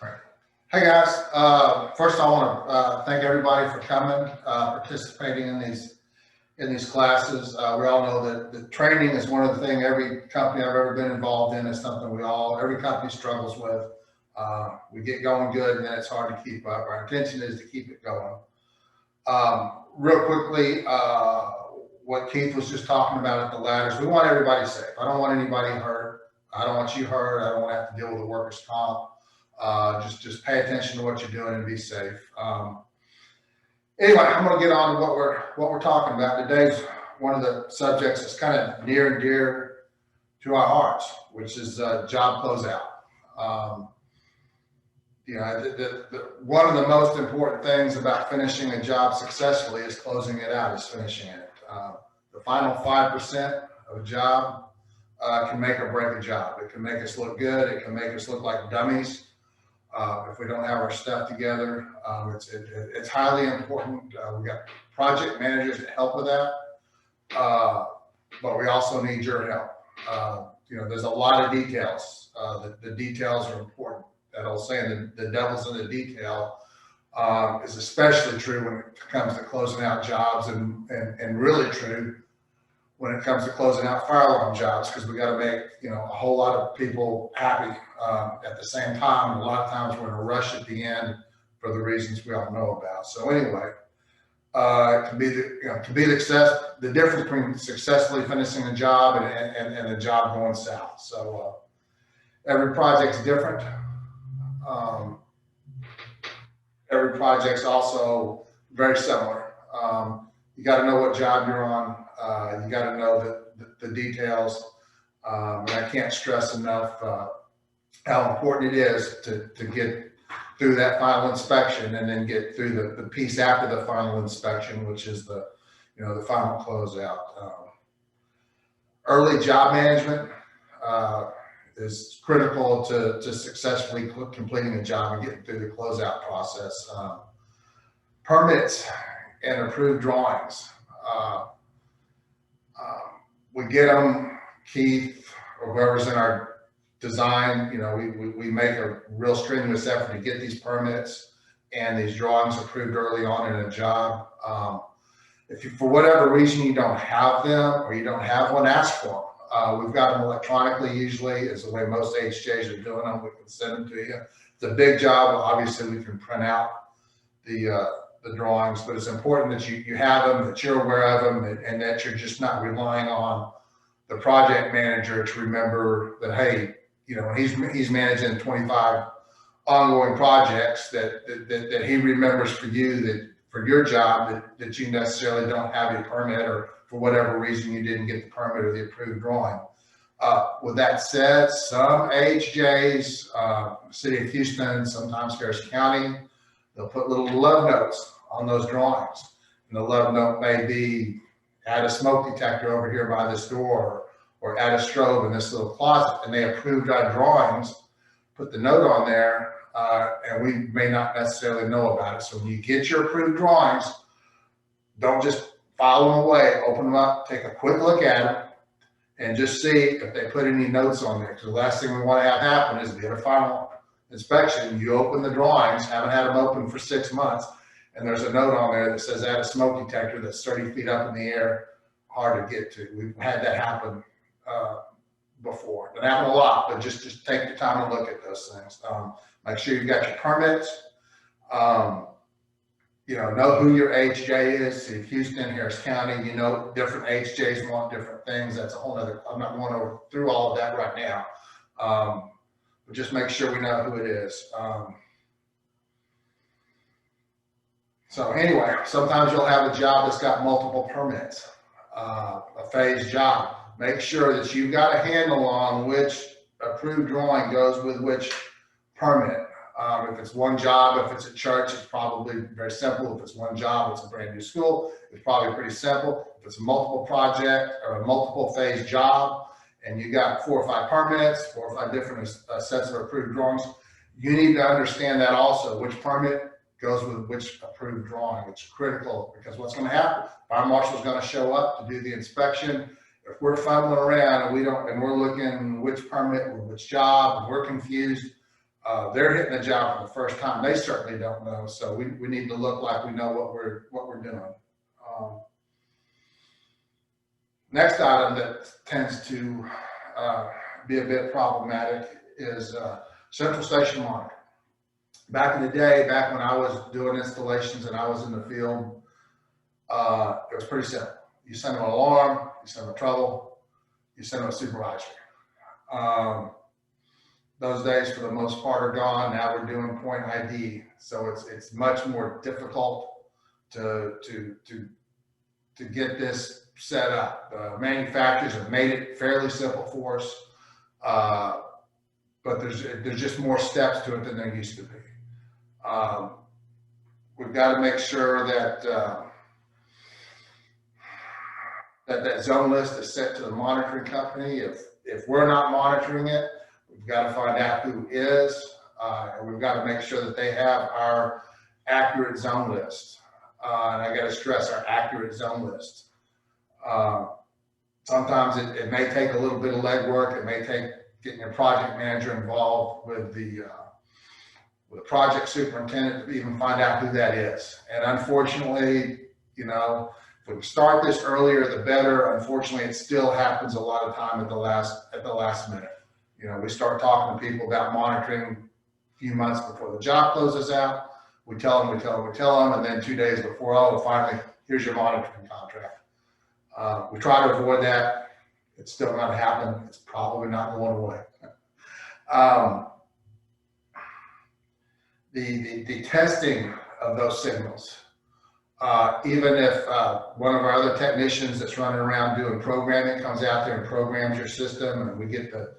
Hey guys, first I want to thank everybody for coming, participating in these classes. We all know that the training is one of the things every company I've ever been involved in is something every company struggles with. We get going good and then it's hard to keep up. Our intention is to keep it going. Real quickly, what Keith was just talking about at the ladders, we want everybody safe. I don't want anybody hurt. I don't want you hurt. I don't want to have to deal with the workers' comp. Just pay attention to what you're doing and be safe. Anyway, I'm going to get on to what we're talking about. Today's one of the subjects that's kind of near and dear to our hearts, which is job closeout. One of the most important things about finishing a job successfully is closing it out, is finishing it. The final 5% of a job can make or break a job. It can make us look good. It can make us look like dummies. If we don't have our stuff together, it's highly important. We've got project managers to help with that, but we also need your help. There's a lot of details. The details are important. That old saying, the devil's in the detail, is especially true when it comes to closing out jobs, and really true when it comes to closing out fire alarm jobs, because we got to make a whole lot of people happy at the same time. And a lot of times we're in a rush at the end for the reasons we all know about. So anyway, it can be the difference between successfully finishing a job and a job going south. So every project's different. Every project's also very similar. You got to know what job you're on. You got to know the details. And I can't stress enough how important it is to get through that final inspection and then get through the piece after the final inspection, which is the final closeout. Early job management is critical to successfully completing a job and getting through the closeout process. Permits and approved drawings. We get them, Keith or whoever's in our design, we make a real strenuous effort to get these permits and these drawings approved early on in a job. If you, for whatever reason, you don't have them or you don't have one, ask for them. We've got them electronically usually, is the way most HJs are doing them. We can send them to you. It's a big job. Obviously, we can print out the drawings, but it's important that you have them, that you're aware of them, and that you're just not relying on the project manager to remember that, hey, he's managing 25 ongoing projects that he remembers for you, that for your job, that you necessarily don't have a permit, or for whatever reason you didn't get the permit or the approved drawing. With that said, some AHJs, City of Houston, sometimes Harris County, they'll put little love notes on those drawings. And the love note may be, add a smoke detector over here by this door, or add a strobe in this little closet. And they approved our drawings, put the note on there, and we may not necessarily know about it. So when you get your approved drawings, don't just file them away, open them up, take a quick look at them, and just see if they put any notes on there. Because the last thing we want to have happen is get a final inspection, you open the drawings, haven't had them open for 6 months, and there's a note on there that says add a smoke detector that's 30 feet up in the air, hard to get to. We've had that happen before. It happened a lot, but just take the time to look at those things. Make sure you've got your permits. Know who your HJ is. City of Houston, Harris County, different HJs want different things. That's a whole nother, I'm not going through all of that right now. But just make sure we know who it is. So anyway, sometimes you'll have a job that's got multiple permits, a phased job. Make sure that you've got a handle on which approved drawing goes with which permit. If it's one job, if it's a church, it's probably very simple. If it's one job, it's a brand new school, it's probably pretty simple. If it's a multiple project or a multiple phase job, and you got 4 or 5 permits, 4 or 5 different sets of approved drawings, you need to understand that also, which permit goes with which approved drawing. It's critical, because what's going to happen, fire marshal's going to show up to do the inspection. If we're fumbling around and we're looking which permit or which job, and we're confused, They're hitting the job for the first time. They certainly don't know. So we need to look like we know what we're doing. Next item that tends to be a bit problematic is central station monitoring. Back in the day, back when I was doing installations and I was in the field, it was pretty simple. You send them an alarm, you send them a trouble, you send them a supervisor. Those days, for the most part, are gone. Now we're doing point ID, so it's much more difficult to get this set up. Manufacturers have made it fairly simple for us, but there's just more steps to it than there used to be. We've got to make sure that that zone list is sent to the monitoring company. If we're not monitoring it, we've got to find out who is, and we've got to make sure that they have our accurate zone list. And I got to stress our accurate zone list. Sometimes it may take a little bit of legwork. It may take getting your project manager involved with the project superintendent to even find out who that is. And unfortunately, you know, if we start this earlier, the better. Unfortunately, it still happens a lot of time at the last minute. You know, we start talking to people about monitoring a few months before the job closes out. We tell them, and then 2 days before, oh, finally, here's your monitoring contract. We try to avoid that. It's still going to happen. It's probably not going away. The testing of those signals, even if one of our other technicians that's running around doing programming comes out there and programs your system, and we get the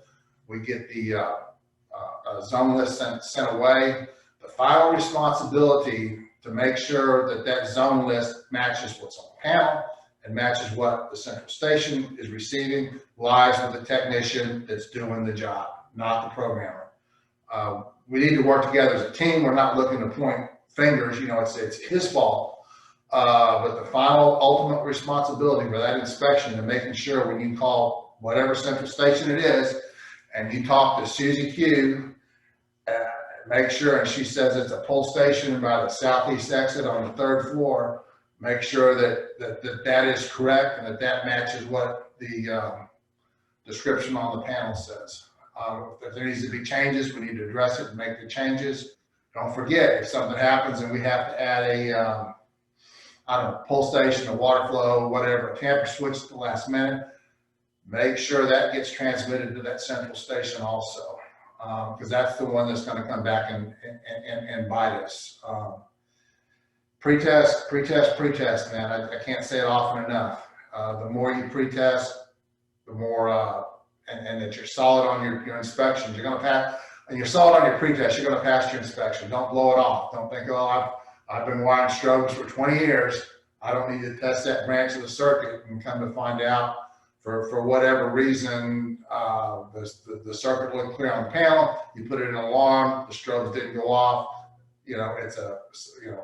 zone list sent away, the final responsibility to make sure that that zone list matches what's on the panel and matches what the central station is receiving lies with the technician that's doing the job, not the programmer. We need to work together as a team. We're not looking to point fingers. You know, it's his fault. But the final ultimate responsibility for that inspection and making sure when you call whatever central station it is and you talk to Susie Q, make sure, and she says it's a pull station by the southeast exit on the 3rd floor, make sure that is correct and that matches what the description on the panel says. If there needs to be changes, we need to address it and make the changes. Don't forget, if something happens and we have to add a, I don't know, pull station, a water flow, whatever, a tamper switch at the last minute, make sure that gets transmitted to that central station also, because that's the one that's going to come back and bite us. Pre-test, man. I can't say it often enough. The more you pre-test, the more, and that you're solid on your inspections. You're going to pass, and you're solid on your pre-test, you're going to pass your inspection. Don't blow it off. Don't think, oh, I've been wiring strobes for 20 years. I don't need to test that branch of the circuit, and come to find out for whatever reason, the circuit looked clear on the panel. You put it in an alarm, the strobes didn't go off. You know, it's a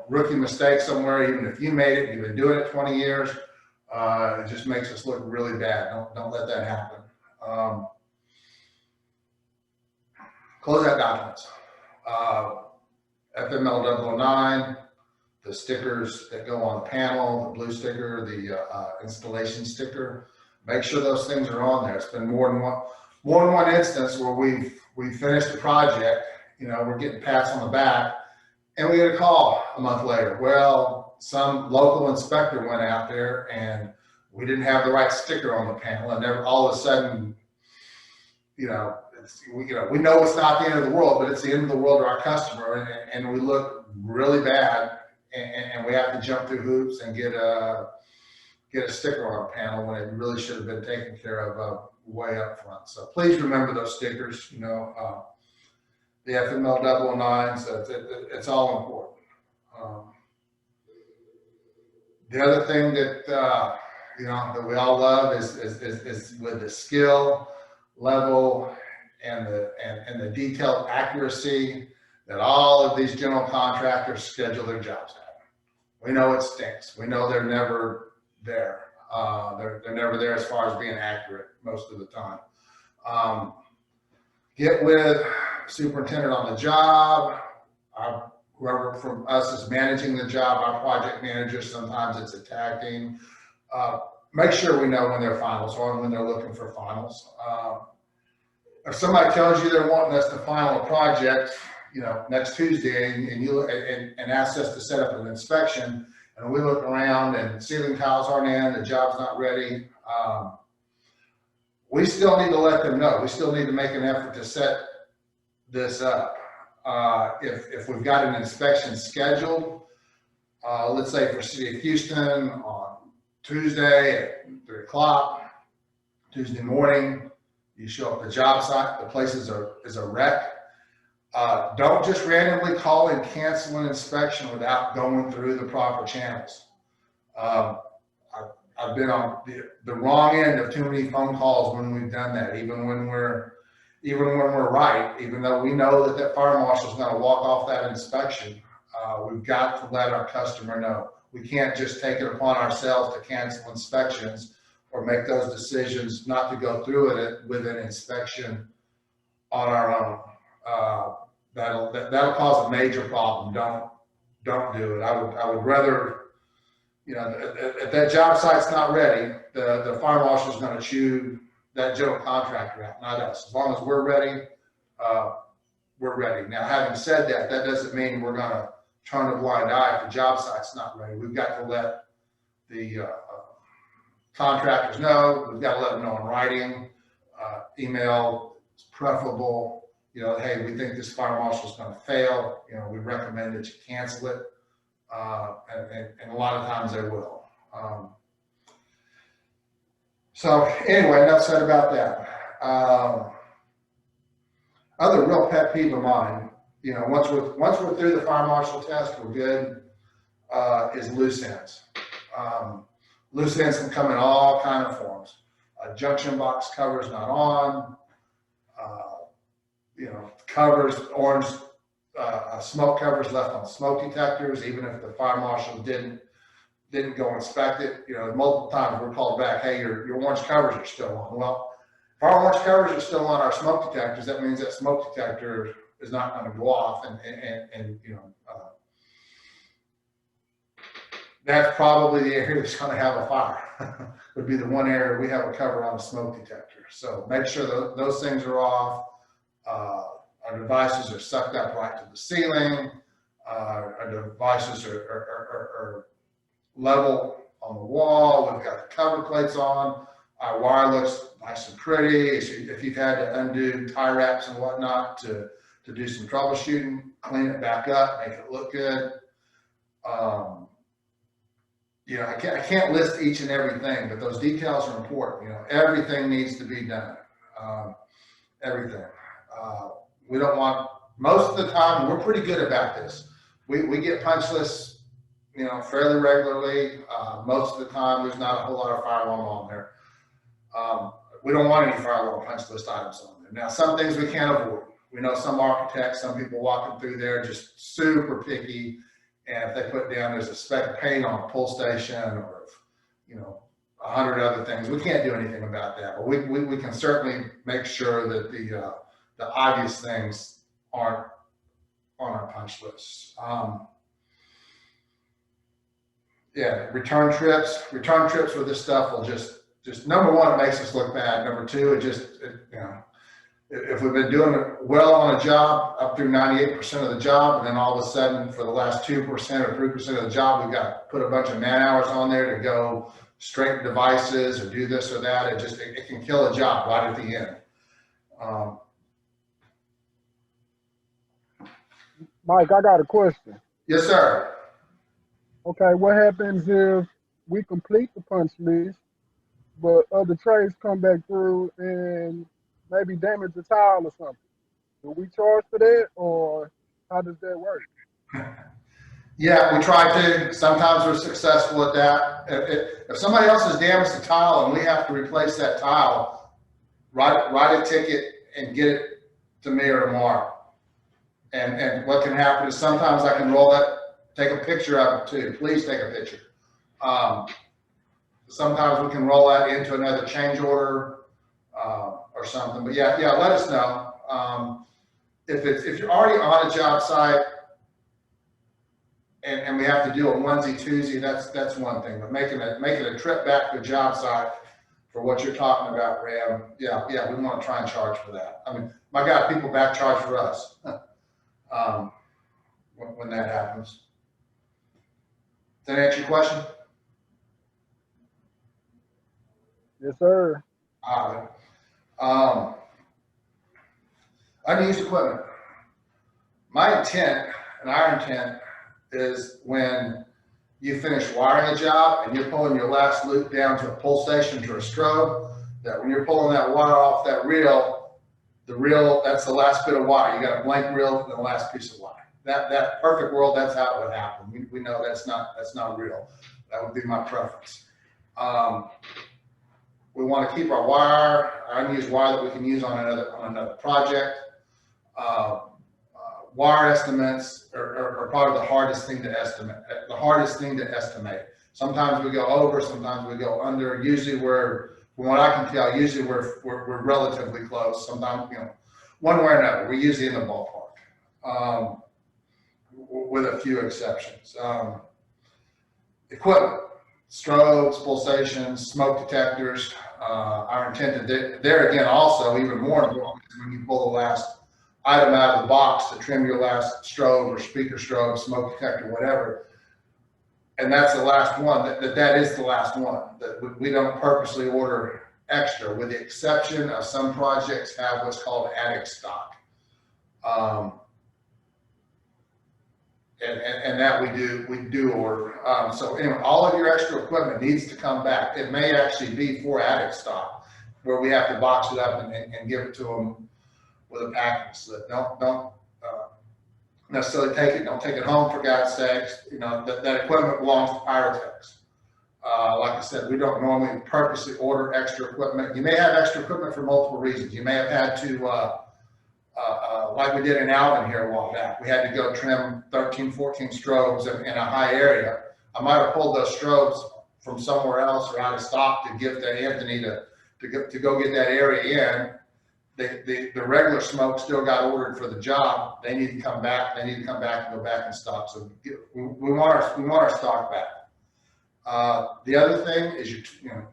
rookie mistake somewhere. Even if you made it, you've been doing it 20 years. It just makes us look really bad. Don't let that happen. Closeout documents. FML 009, the stickers that go on the panel, the blue sticker, the installation sticker. Make sure those things are on there. It's been more than one instance where we've finished the project. You know, we're getting pats on the back, and we get a call a month later. Well, some local inspector went out there and we didn't have the right sticker on the panel, and then all of a sudden, you know, we know it's not the end of the world, but it's the end of the world to our customer, and we look really bad, and we have to jump through hoops and get a sticker on our panel when it really should have been taken care of way up front. So please remember those stickers. You know, the FML 009s. It's all important. The other thing that you know, that we all love is with the skill level and the detailed accuracy that all of these general contractors schedule their jobs at. We know it stinks. We know they're never there. They're never there as far as being accurate most of the time. Get with superintendent on the job, whoever from us is managing the job, our project manager, sometimes it's a tag team. Make sure we know when their finals are and when they're looking for finals. If somebody tells you they're wanting us to final a project, next Tuesday, and asks us to set up an inspection, and we look around and ceiling tiles aren't in, the job's not ready, we still need to let them know. We still need to make an effort to set this up. If we've got an inspection scheduled, let's say for City of Houston on Tuesday at 3 o'clock, Tuesday morning, you show up at the job site, the place is a wreck. Don't just randomly call and cancel an inspection without going through the proper channels. I've been on the wrong end of too many phone calls when we've done that, even when we're right, even though we know that fire marshal is going to walk off that inspection. We've got to let our customer know. We can't just take it upon ourselves to cancel inspections or make those decisions not to go through it with an inspection on our own. That'll cause a major problem. Don't do it. I would rather, if that job site's not ready, the fire marshal is going to chew that general contractor out, not us. As long as we're ready, we're ready. Now, having said that, that doesn't mean we're going to turn a blind eye if the job site's not ready. We've got to let the contractors know. We've got to let them know in writing. Email is preferable. Hey, we think this fire marshal is going to fail. We recommend that you cancel it. And a lot of times they will. So anyway, enough said about that. Other real pet peeve of mine, once we're through the fire marshal test, we're good, is loose ends. Loose ends can come in all kind of forms. A junction box cover's not on, covers, orange smoke covers left on smoke detectors, even if the fire marshal didn't go inspect it. Multiple times we're called back, hey, your orange covers are still on. Well, if our orange covers are still on our smoke detectors, that means that smoke detector is not going to go off, and that's probably the area that's going to have a fire. Would be the one area we have a cover on a smoke detector. So make sure those things are off. Our devices are sucked up right to the ceiling. Our devices are level on the wall. We've got the cover plates on. Our wire looks nice and pretty. If you've had to undo tie wraps and whatnot to do some troubleshooting, clean it back up, make it look good. I can't list each and everything, but those details are important. Everything needs to be done. Everything. We don't want, most of the time, we're pretty good about this. We get punch lists, fairly regularly. Most of the time, there's not a whole lot of fire alarm on there. We don't want any fire alarm punch list items on there. Now, some things we can't avoid. We know some architects, some people walking through there just super picky. And if they put down there's a speck of paint on a pull station, or 100 other things, we can't do anything about that. But we can certainly make sure that the obvious things aren't on our punch list. Return trips with this stuff will just number one, it makes us look bad. Number two, if we've been doing it well on a job up through 98% of the job, and then all of a sudden for the last 2% or 3% of the job, we've got to put a bunch of man hours on there to go straighten devices or do this or that. It can kill a job right at the end. Mike, I got a question. Yes, sir. Okay, what happens if we complete the punch list, but other trades come back through and maybe damage the tile or something? Do we charge for that, or how does that work? Yeah, we try to. Sometimes we're successful at that. If somebody else has damaged the tile and we have to replace that tile, write a ticket and get it to me or to Mark. And what can happen is sometimes I can roll that, take a picture of it too. Please take a picture. Sometimes we can roll that into another change order or something. But yeah, let us know. if you're already on a job site and we have to do a onesie twosie, that's one thing. But making a trip back to a job site for what you're talking about, Ram, yeah, we want to try and charge for that. I mean, my God, people back charge for us when that happens. Does that answer your question? Yes, sir. All right. Unused equipment. My intent and our intent is when you finish wiring a job and you're pulling your last loop down to a pull station to a strobe, that when you're pulling that wire off that reel, that's the last bit of wire. You got a blank reel and the last piece of wire. That perfect world, that's how it would happen. We know that's not real. That would be my preference. We want to keep our wire, our unused wire that we can use on another project. Wire estimates are probably the hardest thing to estimate. Sometimes we go over, sometimes we go under. Usually from what I can tell, we're relatively close. Sometimes, one way or another, we're usually in the ballpark, with a few exceptions. Equipment, strobes, pulsations, smoke detectors. Our intent there again, also even more important, is when you pull the last item out of the box to trim your last strobe or speaker strobe, smoke detector, whatever. And that's the last one, that is the last one, that we don't purposely order extra, with the exception of some projects have what's called attic stock. And that we do order. So anyway, all of your extra equipment needs to come back. It may actually be for attic stock, where we have to box it up and give it to them with a packing slip. Don't necessarily don't take it home, for God's sakes. That equipment belongs to Pyrotechs. Like I said, we don't normally purposely order extra equipment. You may have extra equipment for multiple reasons. You may have had to, like we did in Alvin here a while back, we had to go trim 13, 14 strobes in a high area. I might have pulled those strobes from somewhere else or out of stock to give to Anthony to go get that area in. The regular smoke still got ordered for the job. They need to come back. They need to come back and go back in stock. So we want our stock back. The other thing is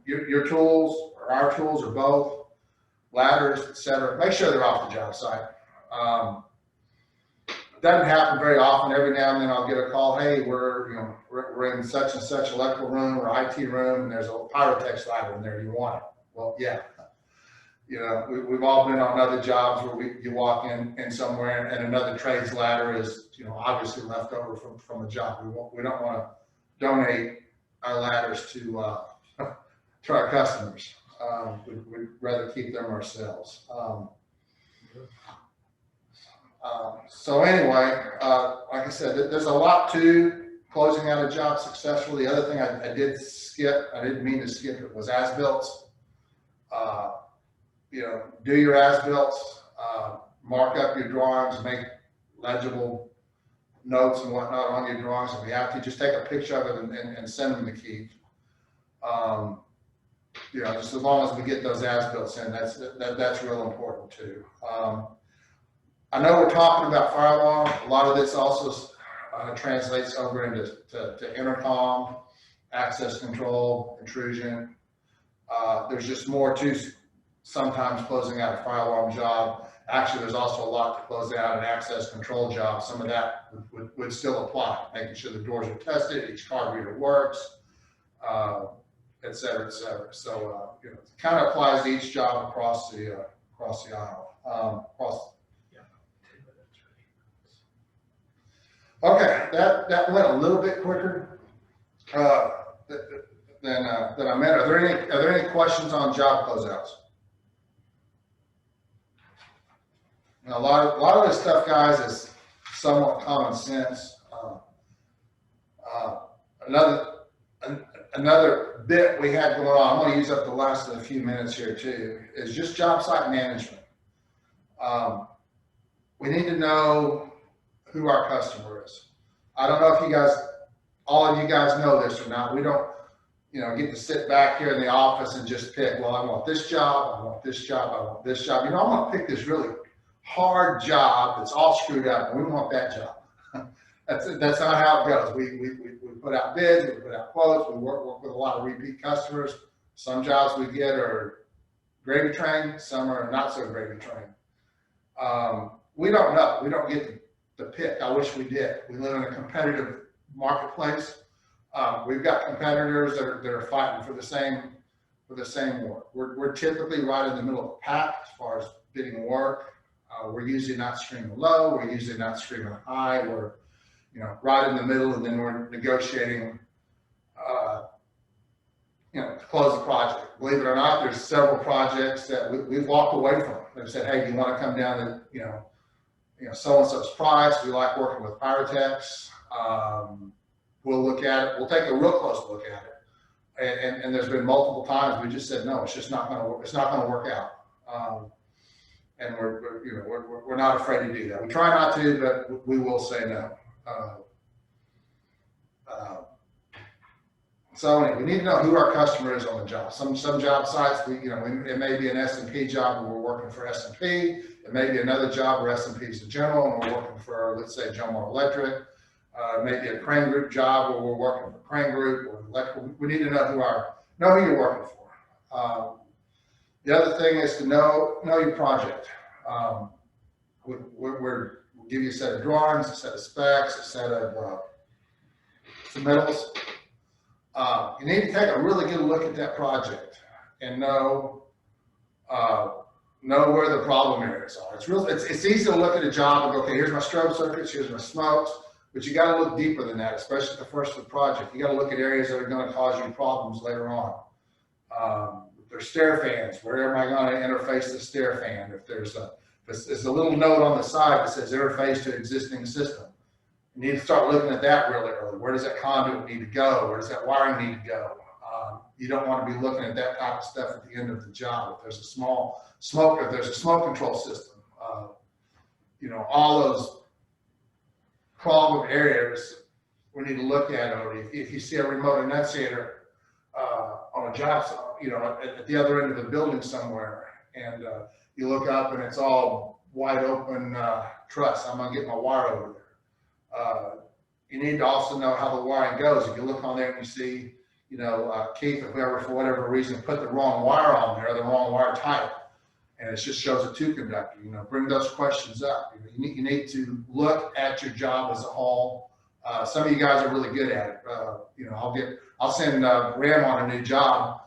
your tools or our tools or both, ladders, etc. Make sure they're off the job site. It doesn't happen very often. Every now and then I'll get a call. Hey, we're in such and such electrical room or IT room, and there's a Pyrotech's ladder in there. Do you want it? Well, yeah. We've all been on other jobs where you walk in somewhere and another trade's ladder is, obviously left over from the job. We don't want to donate our ladders to our customers. We'd rather keep them ourselves. So anyway, like I said, there's a lot to closing out a job successfully. The other thing I did skip, I didn't mean to skip it, was as-bills. Do your as-bills, mark up your drawings, make legible notes and whatnot on your drawings. If you have to, just take a picture of it and send them to Keith. Just as long as we get those as-bills in, that's real important too. I know we're talking about fire alarm. A lot of this also translates over into to intercom, access control, intrusion. There's just more to sometimes closing out a fire alarm job. Actually, there's also a lot to close out an access control job. Some of that would still apply, making sure the doors are tested, each card reader works, et cetera, et cetera. So, it kind of applies to each job across the aisle. Okay, that went a little bit quicker than I meant. Are there any questions on job closeouts? Now, a lot of this stuff, guys, is somewhat common sense. Another bit we had going on, I'm going to use up the last of the few minutes here too, is just job site management. We need to know who our customer is. I don't know if all of you guys know this or not. We don't, get to sit back here in the office and just pick, well, I want this job, I want this job, I want this job. I'm going to pick this really hard job that's all screwed up, and we want that job. That's not how it goes. We put out bids, we put out quotes, we work with a lot of repeat customers. Some jobs we get are gravy train, some are not so gravy train. We don't know. We don't get the pick. I wish we did. We live in a competitive marketplace. We've got competitors that are fighting for the same work. We're typically right in the middle of the pack as far as bidding work. We're usually not screaming low. We're usually not screaming high. We're, right in the middle, and then we're negotiating, to close the project. Believe it or not, there's several projects that we've walked away from. They've said, hey, do you want to come down to, so-and-so's price? We like working with Pyrotechs. We'll look at it. We'll take a real close look at it. And there's been multiple times we just said, no, it's just not going to work. It's not going to work out. And we're not afraid to do that. We try not to, but we will say no. So anyway, we need to know who our customer is on the job. Some job sites, it may be an S&P job where we're working for S&P. It may be another job where S&P is the general and we're working for, let's say, General Electric. It may be a crane group job where we're working for crane group or electrical. We need to know who you're working for. The other thing is to know your project. We'll give you a set of drawings, a set of specs, a set of submittals. You need to take a really good look at that project and know where the problem areas are. It's easy to look at a job and go, okay, here's my strobe circuits, here's my smokes, but you got to look deeper than that, especially at the first of the project. You got to look at areas that are going to cause you problems later on. If there's stair fans, where am I going to interface the stair fan? If there's a little note on the side that says interface to existing system, you need to start looking at that really early. Where does that conduit need to go? Where does that wiring need to go? You don't want to be looking at that type of stuff at the end of the job. If there's a small smoke, if there's a smoke control system, all those problem areas we need to look at. Or if you see a remote enunciator on a job site, at the other end of the building somewhere, and you look up and it's all wide open truss, I'm gonna get my wire over there. You need to also know how the wiring goes. If you look on there and you see, Keith or whoever, for whatever reason, put the wrong wire on there, the wrong wire type, and it just shows a two conductor, bring those questions up. You need to look at your job as a whole. Some of you guys are really good at it. I'll send Ram on a new job,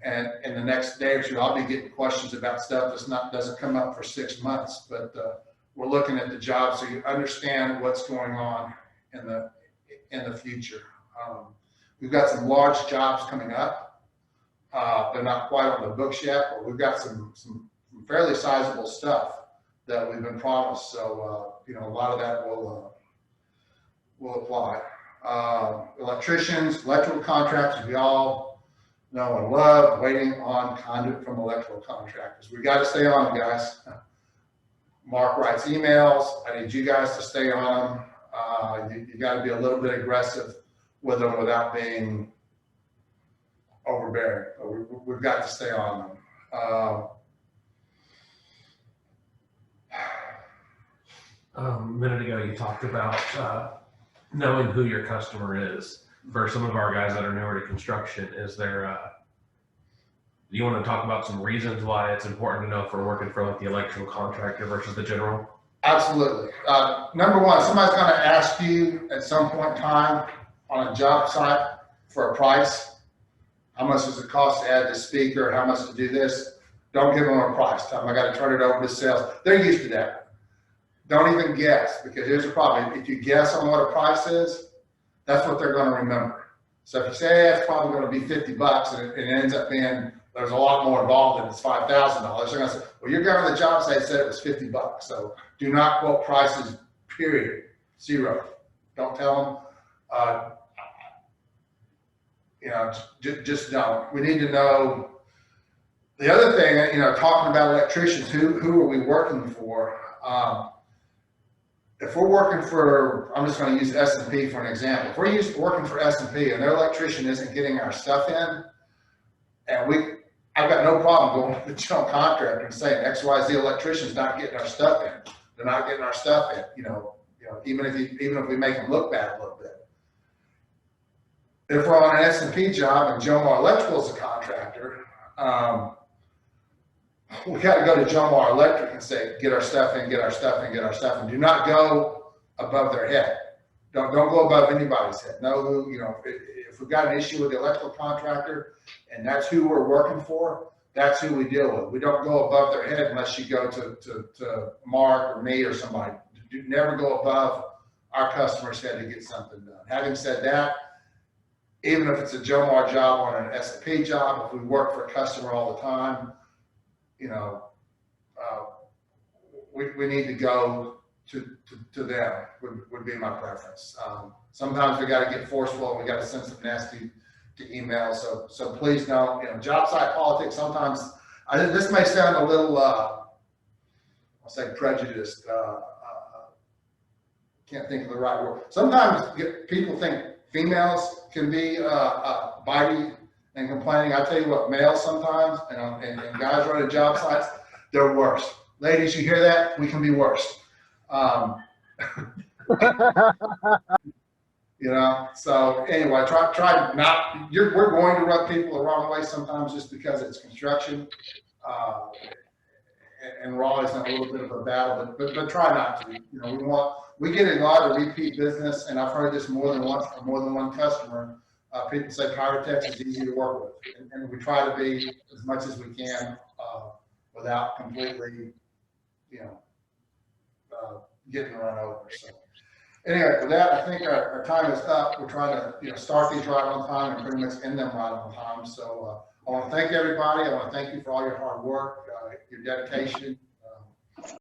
and in the next day or two, I'll be getting questions about stuff doesn't come up for 6 months, but we're looking at the job so you understand what's going on in the future. We've got some large jobs coming up. They're not quite on the books yet, but we've got some fairly sizable stuff that we've been promised. So a lot of that will apply. Electricians, electrical contractors, we all know and love waiting on conduit from electrical contractors. We got to stay on them, guys. Mark writes emails. I need you guys to stay on them. You got to be a little bit aggressive with them without being overbearing. We've got to stay on them. A minute ago, you talked about knowing who your customer is. For some of our guys that are newer to construction, do you want to talk about some reasons why it's important to know if we're working for the electrical contractor versus the general? Absolutely. Number one, somebody's going to ask you at some point in time on a job site for a price. How much does it cost to add this speaker? How much to do this? Don't give them a price. Tell them I got to turn it over to sales. They're used to that. Don't even guess, because here's the problem. If you guess on what a price is, that's what they're going to remember. So if you say, hey, it's probably going to be $50 and it ends up being, there's a lot more involved and it's $5,000, they're going to say, well, your guy on the job site said it was $50. So do not quote prices, period. Zero. Don't tell them. Just don't. We need to know. The other thing, talking about electricians, who are we working for? If we're working for, I'm just going to use S&P for an example. If we're working for S&P and their electrician isn't getting our stuff in, and I've got no problem going to the general contractor and saying XYZ electrician's not getting our stuff in. They're not getting our stuff in, even if we make them look bad a little bit. If we're on an S&P job and Jomar Electrical is a contractor, we got to go to Jomar Electric and say, get our stuff in, get our stuff in, get our stuff in. Do not go above their head. Don't go above anybody's head. Know who, if we've got an issue with the electrical contractor and that's who we're working for, that's who we deal with. We don't go above their head unless you go to Mark or me or somebody. Do never go above our customer's head to get something done. Having said that, even if it's a Jomar job on an S&P job, if we work for a customer all the time, we need to go to them would be my preference. Sometimes we got to get forceful and we got to send some nasty to emails. So please don't, job site politics. Sometimes this may sound a little, I'll say prejudiced. Can't think of the right word. Sometimes people think females can be bitey and complaining. I tell you what, males sometimes and guys running job sites, they're worse. Ladies, you hear that? We can be worse. So anyway, try not, we're going to rub people the wrong way sometimes just because it's construction. And we're always in a little bit of a battle, but try not to. We get a lot of repeat business, and I've heard this more than once from more than one customer. People say Pyrotech is easy to work with, and we try to be as much as we can without completely, getting run over. So anyway, with that, I think our time is up. We're trying to start these right on time and pretty much end them right on time. So I want to thank everybody. I want to thank you for all your hard work, your dedication.